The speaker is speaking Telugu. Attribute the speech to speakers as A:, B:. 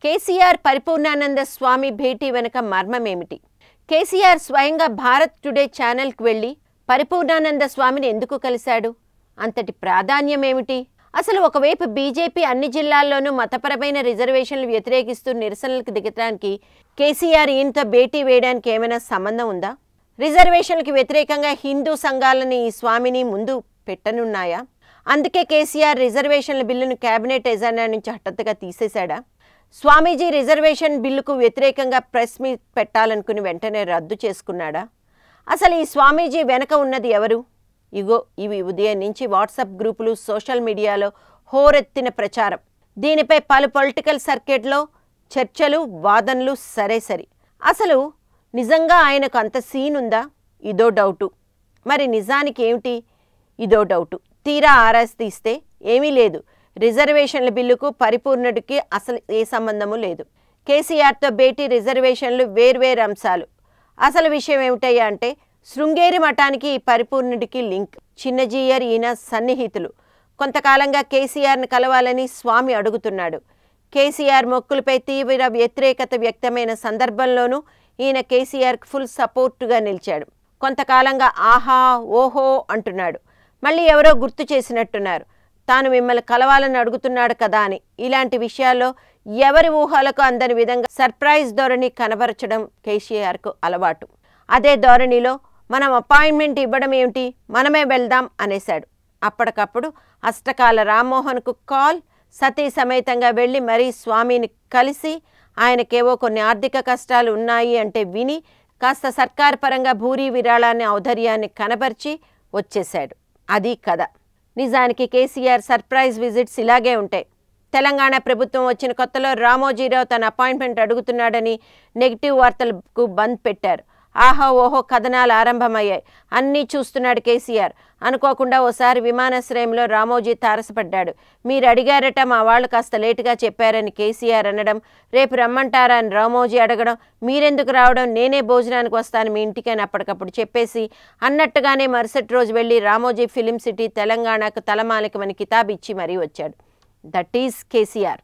A: కేసీఆర్ పరిపూర్ణానంద స్వామి భేటీ వెనుక మర్మమేమిటి? కేసీఆర్ స్వయంగా భారత్ టుడే ఛానల్కి వెళ్ళి పరిపూర్ణానంద స్వామిని ఎందుకు కలిశాడు? అంతటి ప్రాధాన్యం ఏమిటి? అసలు ఒకవైపు బీజేపీ అన్ని జిల్లాల్లోనూ మతపరమైన రిజర్వేషన్లు వ్యతిరేకిస్తూ నిరసనలకు దిగడానికి కేసీఆర్ ఈయనతో భేటీ వేయడానికి ఏమైనా సంబంధం ఉందా? రిజర్వేషన్లకు వ్యతిరేకంగా హిందూ సంఘాలని ఈ స్వామిని ముందు పెట్టనున్నాయా? అందుకే కేసీఆర్ రిజర్వేషన్ల బిల్లును కేబినెట్ ఎజెండా నుంచి హఠాత్తుగా తీసేశాడా? స్వామీజీ రిజర్వేషన్ బిల్లుకు వ్యతిరేకంగా ప్రెస్ మీట్ పెట్టాలనుకుని వెంటనే రద్దు చేసుకున్నాడా? అసలు ఈ స్వామీజీ వెనక ఉన్నది ఎవరు? ఇగో ఇవి ఉదయం నుంచి వాట్సాప్ గ్రూపులు, సోషల్ మీడియాలో హోరెత్తిన ప్రచారం. దీనిపై పలు పొలిటికల్ సర్క్యూట్లో చర్చలు, వాదనలు సరే. అసలు నిజంగా ఆయనకు అంత సీన్ ఉందా? ఇదో డౌటు. మరి నిజానికి ఏమిటి? ఇదో డౌటు. తీరా ఆరాసి తీస్తే ఏమీ లేదు. రిజర్వేషన్ల బిల్లుకు పరిపూర్ణుడికి అసలు ఏ సంబంధము లేదు. కేసీఆర్తో భేటీ, రిజర్వేషన్లు వేర్వేరు అంశాలు. అసలు విషయం ఏమిటయ్యా అంటే శృంగేరి మఠానికి పరిపూర్ణుడికి లింక్. చిన్నజీయర్ ఈయన సన్నిహితులు. కొంతకాలంగా కేసీఆర్ను కలవాలని స్వామి అడుగుతున్నాడు. కేసీఆర్ మొక్కులపై తీవ్ర వ్యతిరేకత వ్యక్తమైన సందర్భంలోనూ ఈయన కేసీఆర్కి ఫుల్ సపోర్టుగా నిలిచాడు. కొంతకాలంగా ఆహా ఓహో అంటున్నాడు. మళ్ళీ ఎవరో గుర్తు చేసినట్టున్నారు, తాను మిమ్మల్ని కలవాలని అడుగుతున్నాడు కదా అని. ఇలాంటి విషయాల్లో ఎవరి ఊహలకు అందని విధంగా సర్ప్రైజ్ ధోరణి కనబరచడం కేసీఆర్కు అలవాటు. అదే ధోరణిలో మనం అపాయింట్మెంట్ ఇవ్వడం ఏమిటి, మనమే వెళ్దాం అనేశాడు. అప్పటికప్పుడు అష్టకాల రామ్మోహన్కు కాల్, సతీ సమేతంగా వెళ్ళి మరీ స్వామిని కలిసి ఆయనకేవో కొన్ని ఆర్థిక కష్టాలు ఉన్నాయి అంటే విని కాస్త సర్కార్ పరంగా భూరీ విరాళాన్ని, ఔదర్యాన్ని కనబర్చి వచ్చేశాడు. అది కథ. నిజానికి కేసీఆర్ సర్ప్రైజ్ విజిట్స్ ఇలాగే ఉంటాయి. తెలంగాణ ప్రభుత్వం వచ్చిన కొత్తలో రామోజీరావు తన అపాయింట్మెంట్ అడుగుతున్నాడని నెగిటివ్ వార్తలకు బంద్ పెట్టారు. ఆహా ఓహో కథనాలు ఆరంభమయ్యాయి. అన్నీ చూస్తున్నాడు కేసీఆర్. అనుకోకుండా ఓసారి విమానాశ్రయంలో రామోజీ తారసపడ్డాడు. మీరు అడిగారట, మా వాళ్ళు కాస్త లేటుగా చెప్పారని కేసీఆర్ అనడం, రేపు రమ్మంటారా అని రామోజీ అడగడం, మీరెందుకు రావడం, నేనే భోజనానికి వస్తాను మీ ఇంటికి అని అప్పటికప్పుడు చెప్పేసి అన్నట్టుగానే మరుసటి రోజు వెళ్ళి రామోజీ ఫిలిం సిటీ తెలంగాణకు తలమాలికమని కితాబు ఇచ్చి మరీ వచ్చాడు. That is KCR.